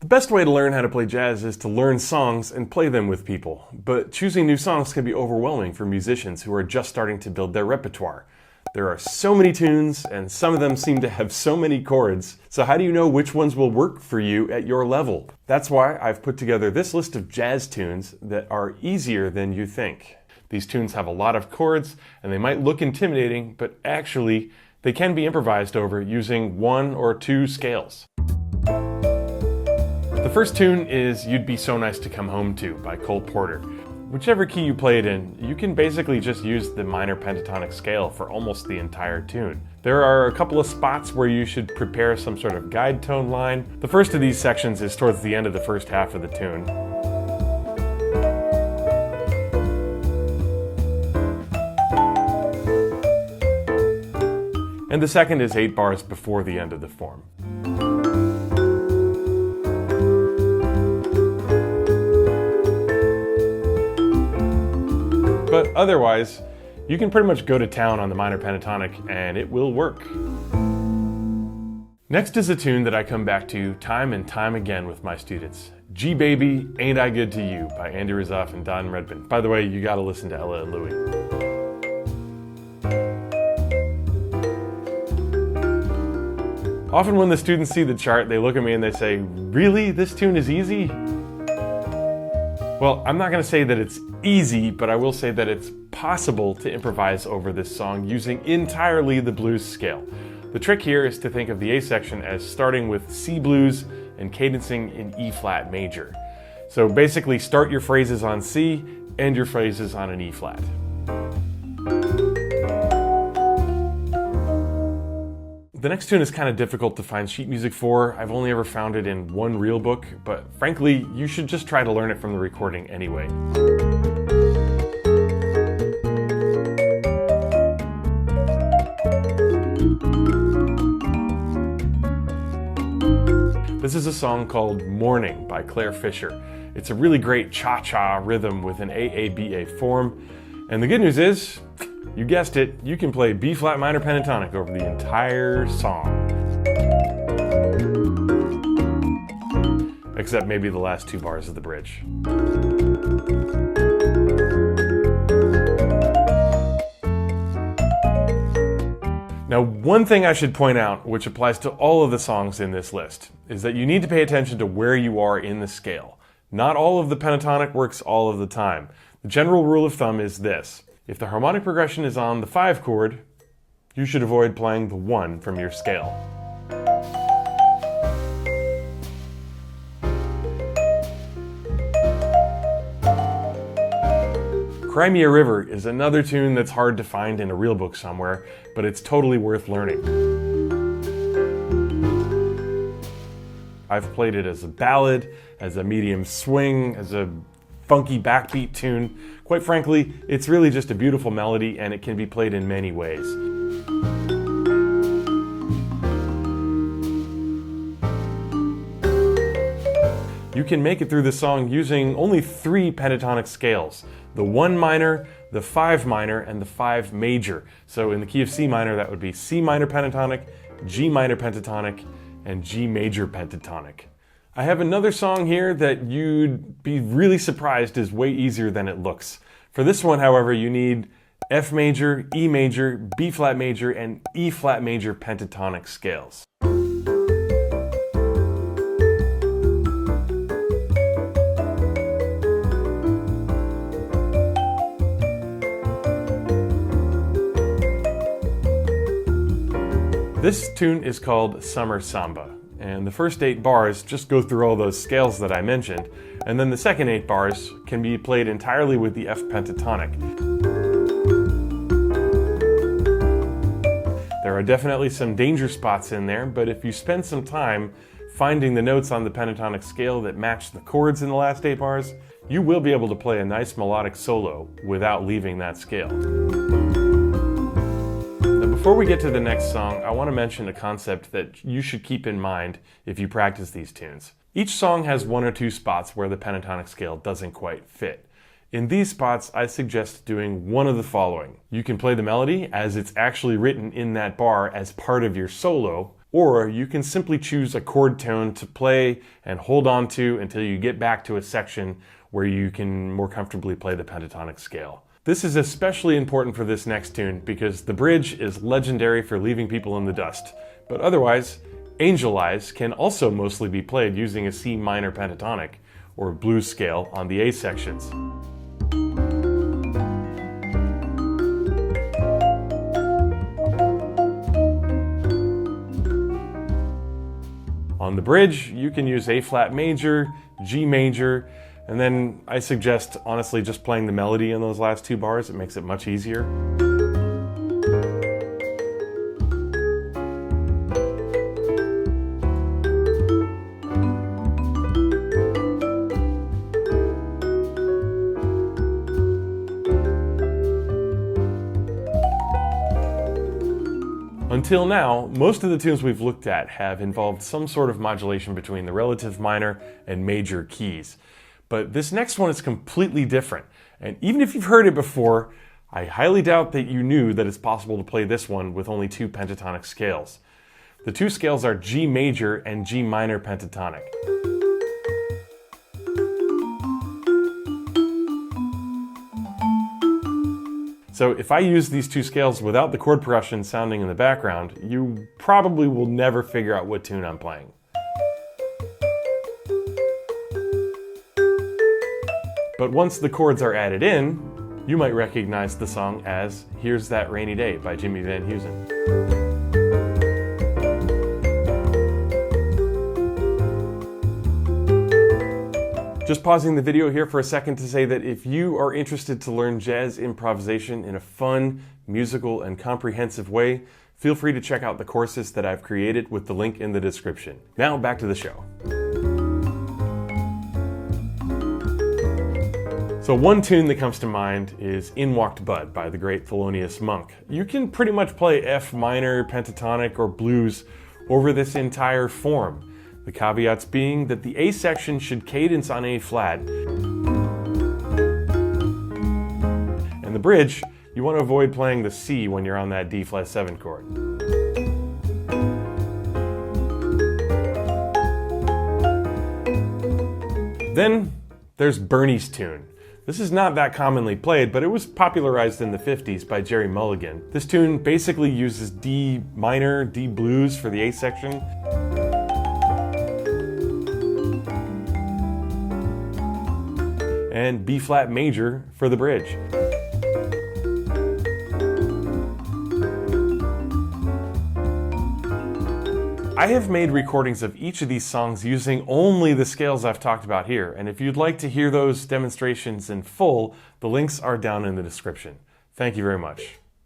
The best way to learn how to play jazz is to learn songs and play them with people, but choosing new songs can be overwhelming for musicians who are just starting to build their repertoire. There are so many tunes, and some of them seem to have so many chords, so how do you know which ones will work for you at your level? That's why I've put together this list of jazz tunes that are easier than you think. These tunes have a lot of chords, and they might look intimidating, but actually, they can be improvised over using 1 or 2 scales. The first tune is You'd Be So Nice to Come Home To by Cole Porter. Whichever key you play it in, you can basically just use the minor pentatonic scale for almost the entire tune. There are a couple of spots where you should prepare some sort of guide tone line. The first of these sections is towards the end of the first half of the tune. And the second is 8 bars before the end of the form. But otherwise, you can pretty much go to town on the minor pentatonic and it will work. Next is a tune that I come back to time and time again with my students. G Baby, Ain't I Good to You by Andy Razoff and Don Redman. By the way, you gotta listen to Ella and Louie. Often when the students see the chart, they look at me and they say, "Really? This tune is easy?" Well, I'm not going to say that it's easy, but I will say that it's possible to improvise over this song using entirely the blues scale. The trick here is to think of the A section as starting with C blues and cadencing in E flat major. So basically start your phrases on C, end your phrases on an E flat. The next tune is kind of difficult to find sheet music for. I've only ever found it in one real book, but frankly, you should just try to learn it from the recording anyway. This is a song called Morning by Claire Fisher. It's a really great cha-cha rhythm with an AABA form. And the good news is, you guessed it, you can play B flat minor pentatonic over the entire song. Except maybe the last 2 bars of the bridge. Now, one thing I should point out, which applies to all of the songs in this list, is that you need to pay attention to where you are in the scale. Not all of the pentatonic works all of the time. The general rule of thumb is this. If the harmonic progression is on the 5 chord, you should avoid playing the 1 from your scale. Crimea River is another tune that's hard to find in a real book somewhere, but it's totally worth learning. I've played it as a ballad, as a medium swing, as a funky backbeat tune. Quite frankly, it's really just a beautiful melody and it can be played in many ways. You can make it through the song using only 3 pentatonic scales. The 1 minor, the 5 minor, and the 5 major. So in the key of C minor, that would be C minor pentatonic, G minor pentatonic, and G major pentatonic. I have another song here that you'd be really surprised is way easier than it looks. For this one, however, you need F major, E major, B flat major, and E flat major pentatonic scales. This tune is called Summer Samba. And the first 8 bars just go through all those scales that I mentioned, and then the second 8 bars can be played entirely with the F pentatonic. There are definitely some danger spots in there, but if you spend some time finding the notes on the pentatonic scale that match the chords in the last 8 bars, you will be able to play a nice melodic solo without leaving that scale. Before we get to the next song, I want to mention a concept that you should keep in mind if you practice these tunes. Each song has 1 or 2 spots where the pentatonic scale doesn't quite fit. In these spots, I suggest doing one of the following. You can play the melody as it's actually written in that bar as part of your solo, or you can simply choose a chord tone to play and hold on to until you get back to a section where you can more comfortably play the pentatonic scale. This is especially important for this next tune because the bridge is legendary for leaving people in the dust, but otherwise, Angel Eyes can also mostly be played using a C minor pentatonic or blues scale on the A sections. On the bridge, you can use A flat major, G major, and then I suggest honestly just playing the melody in those last two bars. It makes it much easier. Until now, most of the tunes we've looked at have involved some sort of modulation between the relative minor and major keys. But this next one is completely different. And even if you've heard it before, I highly doubt that you knew that it's possible to play this one with only two pentatonic scales. The two scales are G major and G minor pentatonic. So if I use these two scales without the chord progression sounding in the background, you probably will never figure out what tune I'm playing. But once the chords are added in, you might recognize the song as Here's That Rainy Day by Jimmy Van Heusen. Just pausing the video here for a second to say that if you are interested to learn jazz improvisation in a fun, musical, and comprehensive way, feel free to check out the courses that I've created with the link in the description. Now back to the show. So one tune that comes to mind is In Walked Bud by the great Thelonious Monk. You can pretty much play F minor, pentatonic, or blues over this entire form. The caveats being that the A section should cadence on A flat. And the bridge, you want to avoid playing the C when you're on that D flat 7 chord. Then there's Bernie's tune. This is not that commonly played, but it was popularized in the 50s by Jerry Mulligan. This tune basically uses D minor, D blues for the A section. And B flat major for the bridge. I have made recordings of each of these songs using only the scales I've talked about here, and if you'd like to hear those demonstrations in full, the links are down in the description. Thank you very much.